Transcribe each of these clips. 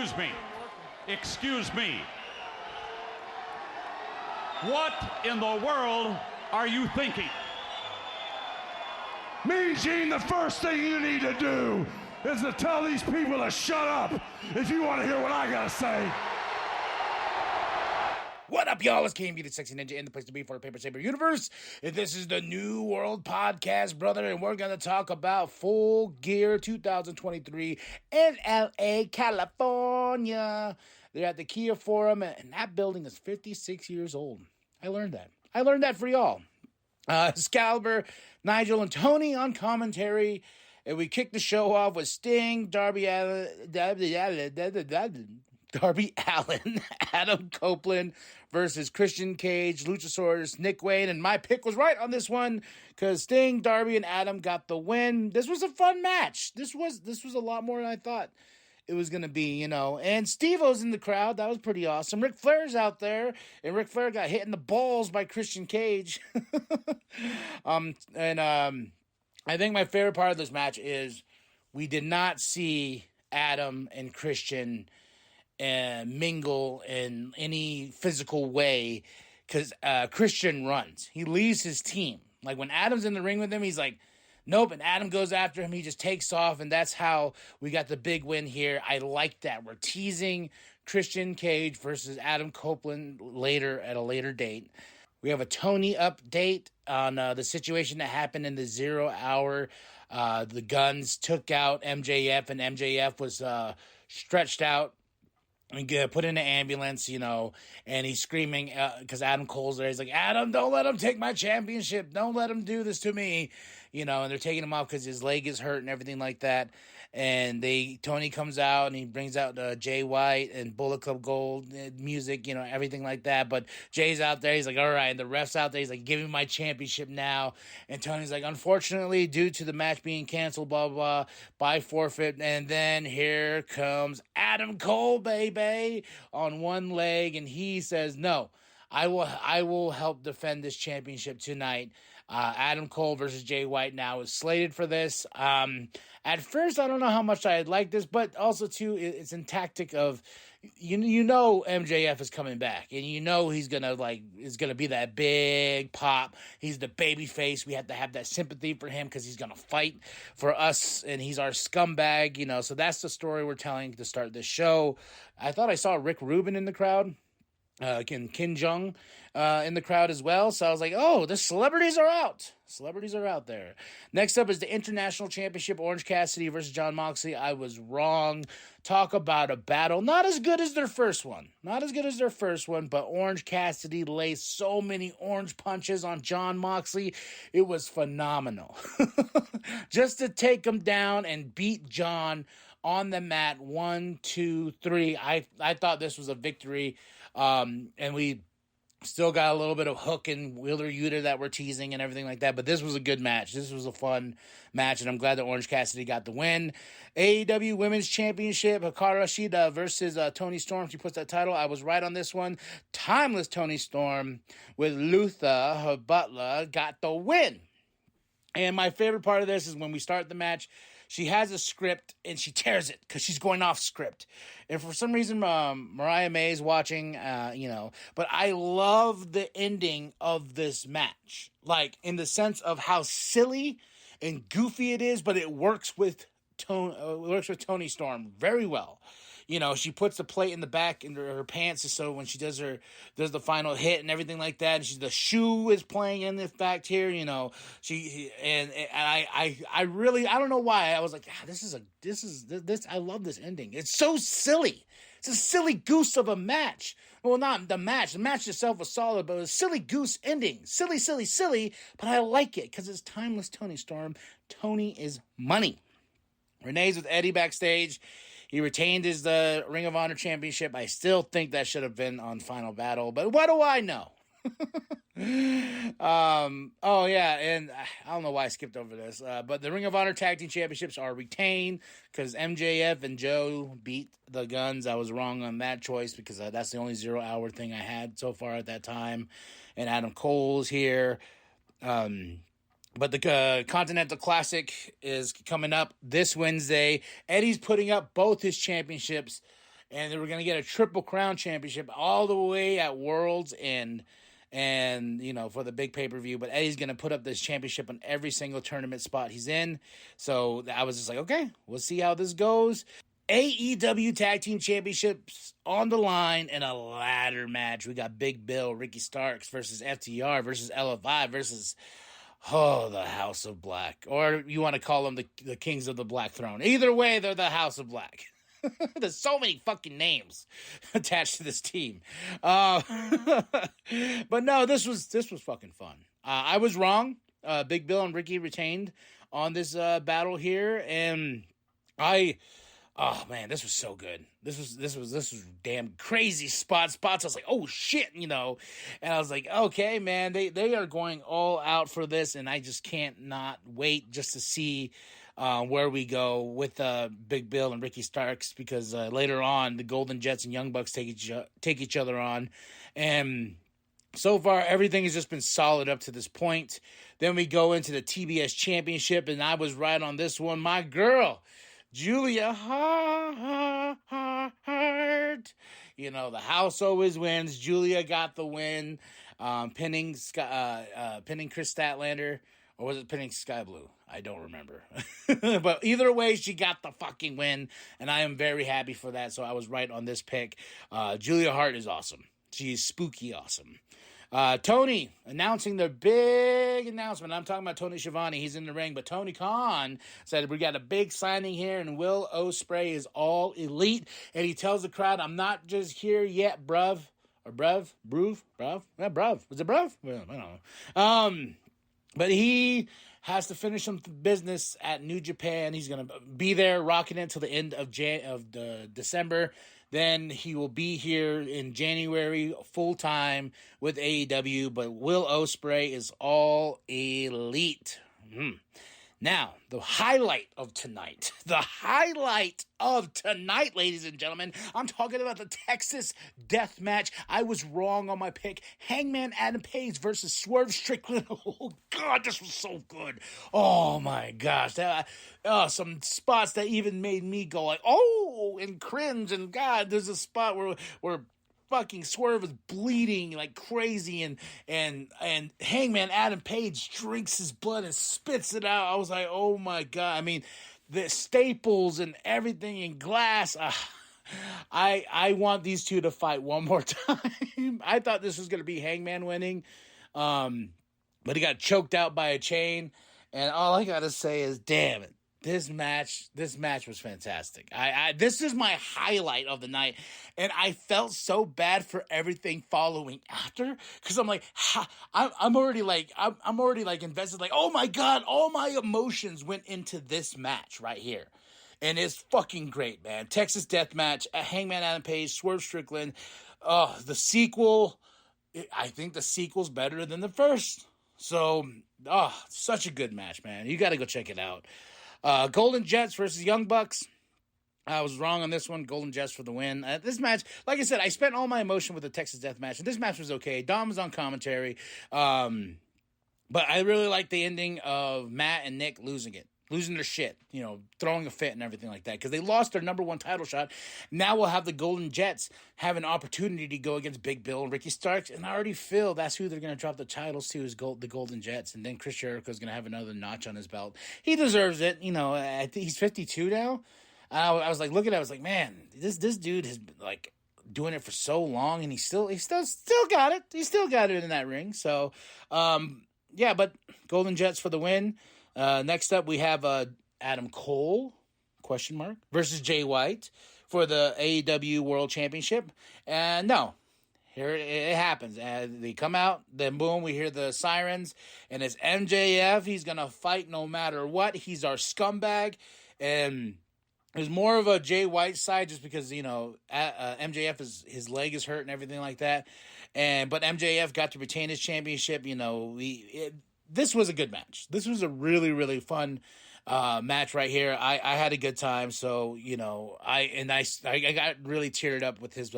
Excuse me. Excuse me. What in the world are you thinking? Mean Gene, the first thing you need to do is to tell these people to shut up if you want to hear what I gotta say. What up, y'all? It's KMB, the Sexy Ninja, in the place to be for the Paper Saber universe. This is the New World Podcast, brother, and we're going to talk about Full Gear 2023 in LA, California. They're at the Kia Forum, and that building is 56 years old. I learned that for y'all. Saber, Nigel, and Tony on commentary. And we kicked the show off with Sting, Darby Allin, Adam Copeland versus Christian Cage, Luchasaurus, Nick Wayne, and my pick was right on this one because Sting, Darby, and Adam got the win. This was a fun match. This was a lot more than I thought it was going to be, And Steve-O's in the crowd. That was pretty awesome. Ric Flair's out there, and Ric Flair got hit in the balls by Christian Cage. I think my favorite part of this match is we did not see Adam and Christian mingle in any physical way because Christian runs. He leaves his team. Like when Adam's in the ring with him, he's like, nope, and Adam goes after him. He just takes off, and that's how we got the big win here. I like that. We're teasing Christian Cage versus Adam Copeland at a later date. We have a Tony update on the situation that happened in the 0 hour. The Guns took out MJF, and MJF was stretched out and put in an ambulance, and he's screaming because Adam Cole's there. He's like, Adam, don't let him take my championship. Don't let him do this to me, and they're taking him off because his leg is hurt and everything like that. And Tony comes out and he brings out Jay White and Bullet Club Gold music, everything like that. But Jay's out there. He's like, all right. And the ref's out there. He's like, give me my championship now. And Tony's like, unfortunately, due to the match being canceled, blah, blah, blah, by forfeit. And then here comes Adam Cole, baby, on one leg. And he says, no. I will help defend this championship tonight. Adam Cole versus Jay White now is slated for this. At first, I don't know how much I'd like this, but also too, it's in tactic of, MJF is coming back, and he's gonna be that big pop. He's the baby face. We have to have that sympathy for him because he's gonna fight for us, and he's our scumbag. So that's the story we're telling to start this show. I thought I saw Rick Rubin in the crowd. Kim Jong in the crowd as well. So I was like, oh, the celebrities are out. Celebrities are out there. Next up is the International Championship, Orange Cassidy versus Jon Moxley. I was wrong. Talk about a battle. Not as good as their first one. But Orange Cassidy lays so many orange punches on Jon Moxley. It was phenomenal. Just to take him down and beat Jon on the mat, 1, 2, 3. I thought this was a victory. And we still got a little bit of Hook and Wheeler Yuta that we're teasing and everything like that. But this was a good match. This was a fun match, and I'm glad that Orange Cassidy got the win. AEW Women's Championship, Hikaru Shida versus Toni Storm. She puts that title. I was right on this one. Timeless Toni Storm with Luther, her butler, got the win. And my favorite part of this is when we start the match, she has a script and she tears it because she's going off script. And for some reason, Mariah May is watching, but I love the ending of this match. Like, in the sense of how silly and goofy it is, but it works with Toni Storm very well. She puts the plate in the back in her pants, so when she does the final hit and everything like that, and the shoe is playing in the fact here. I don't know why I was like, this. I love this ending. It's so silly. It's a silly goose of a match. Well, not the match. The match itself was solid, but it was a silly goose ending. Silly, silly, silly. But I like it because it's timeless. Toni Storm. Tony is money. Renee's with Eddie backstage. He retained his Ring of Honor championship. I still think that should have been on Final Battle, but what do I know? Oh yeah, and I don't know why I skipped over this, but the Ring of Honor Tag Team Championships are retained because MJF and Joe beat the Guns. I was wrong on that choice because that's the only 0 hour thing I had so far at that time, and Adam Cole's here. But the Continental Classic is coming up this Wednesday. Eddie's putting up both his championships and they were going to get a Triple Crown championship all the way at Worlds and for the big pay-per-view. But Eddie's going to put up this championship on every single tournament spot he's in. So I was just like, okay, we'll see how this goes. AEW Tag Team Championships on the line in a ladder match. We got Big Bill, Ricky Starks versus FTR versus LFI versus the House of Black. Or you want to call them the Kings of the Black Throne. Either way, they're the House of Black. There's so many fucking names attached to this team. But no, this was fucking fun. I was wrong. Big Bill and Ricky retained on this battle here, and oh man, this was so good. This was damn crazy spots. I was like, oh shit, and I was like, okay, man, they are going all out for this, and I just can't not wait just to see where we go with Big Bill and Ricky Starks, because later on the Golden Jets and Young Bucks take each other on, and so far everything has just been solid up to this point. Then we go into the TBS Championship, and I was right on this one. My girl, Julia Hart. The house always wins. Julia got the win, pinning Chris Statlander, or was it pinning Sky Blue? I don't remember. But either way, she got the fucking win, and I am very happy for that. So I was right on this pick. Julia Hart is awesome. She's spooky awesome. Tony announcing the big announcement. I'm talking about Tony Schiavone. He's in the ring, but Tony Khan said, we got a big signing here, and Will Ospreay is all elite. And he tells the crowd, I'm not just here yet, bruv. Or bruv? Yeah, bruv. Was it bruv? Well, I don't know. But he has to finish some business at New Japan. He's going to be there rocking it until the end of December. Then he will be here in January full-time with AEW. But Will Ospreay is all elite. Now, the highlight of tonight, ladies and gentlemen, I'm talking about the Texas Death Match. I was wrong on my pick. Hangman Adam Page versus Swerve Strickland. Oh, God, this was so good. Oh, my gosh. Some spots that even made me go like, oh, and cringe. And, God, there's a spot where fucking Swerve is bleeding like crazy, and Hangman Adam Page drinks his blood and spits it out. I was like, oh my God. I mean, the staples and everything in glass. I want these two to fight one more time. I thought this was going to be Hangman winning, but he got choked out by a chain, and all I got to say is, damn it. This match was fantastic. This is my highlight of the night, and I felt so bad for everything following after, because I'm like, I'm already like invested. Like, oh my God, all my emotions went into this match right here, and it's fucking great, man. Texas Death Match, Hangman Adam Page, Swerve Strickland. The sequel, I think the sequel's better than the first. So, such a good match, man. You got to go check it out. Golden Jets versus Young Bucks. I was wrong on this one. Golden Jets for the win. This match, like I said, I spent all my emotion with the Texas Death Match, and this match was okay. Dom was on commentary, but I really liked the ending of Matt and Nick losing their shit, throwing a fit and everything like that, because they lost their number one title shot. Now we'll have the Golden Jets have an opportunity to go against Big Bill and Ricky Starks, and I already feel that's who they're going to drop the titles to, is the Golden Jets, and then Chris Jericho's going to have another notch on his belt. He deserves it. I think he's 52 now. I was like, looking at it, I was like, man, this dude has been like doing it for so long, and he still got it. He still got it in that ring. So, yeah, but Golden Jets for the win. Next up, we have Adam Cole, ? Versus Jay White for the AEW World Championship. And no, here it happens. They come out, then boom, we hear the sirens, and it's MJF. He's going to fight no matter what. He's our scumbag. And there's more of a Jay White side just because, MJF his leg is hurt and everything like that. But MJF got to retain his championship. This was a good match. This was a really, really fun match right here. I had a good time. So, I got really teared up with his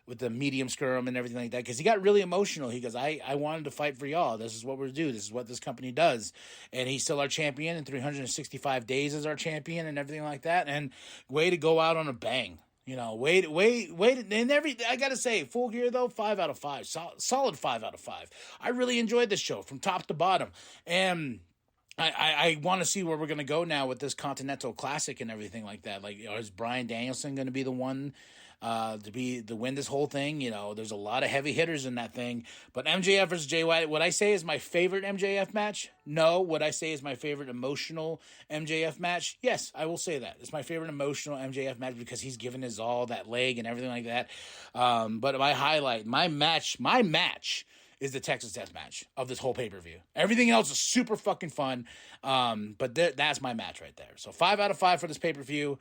with the medium skirm and everything like that, because he got really emotional. He goes, I wanted to fight for y'all. This is what we're do. This is what this company does. And he's still our champion, and 365 days as our champion and everything like that. And way to go out on a bang. You know, wait, and I gotta say, Full Gear though, 5 out of 5, solid 5 out of 5. I really enjoyed this show from top to bottom, and I want to see where we're gonna go now with this Continental Classic and everything like that. Like, is Bryan Danielson gonna be the one to win this whole thing? You know, there's a lot of heavy hitters in that thing. But MJF versus Jay White, would I say is my favorite MJF match? No. Would I say is my favorite emotional MJF match? Yes, I will say that. It's my favorite emotional MJF match because he's given his all, that leg and everything like that. But my highlight, my match is the Texas Death Match of this whole pay-per-view. Everything else is super fucking fun, but that's my match right there. So 5 out of 5 for this pay-per-view.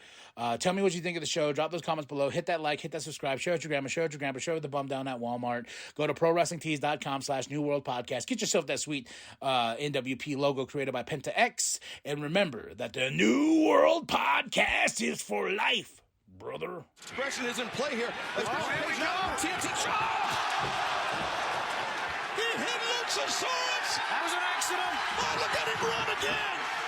Tell me what you think of the show. Drop those comments below. Hit that like, hit that subscribe. Share it with your grandma, share it with your grandpa, share it with the bum down at Walmart. Go to ProWrestlingTees.com/New World Podcast. Get yourself that sweet nWp logo created by Penta X. And remember that the New World Podcast is for life, brother. Expression is in play here. Here we go. TNT chop. He hit Luchasaurus! That was an accident! Oh, look at him run again!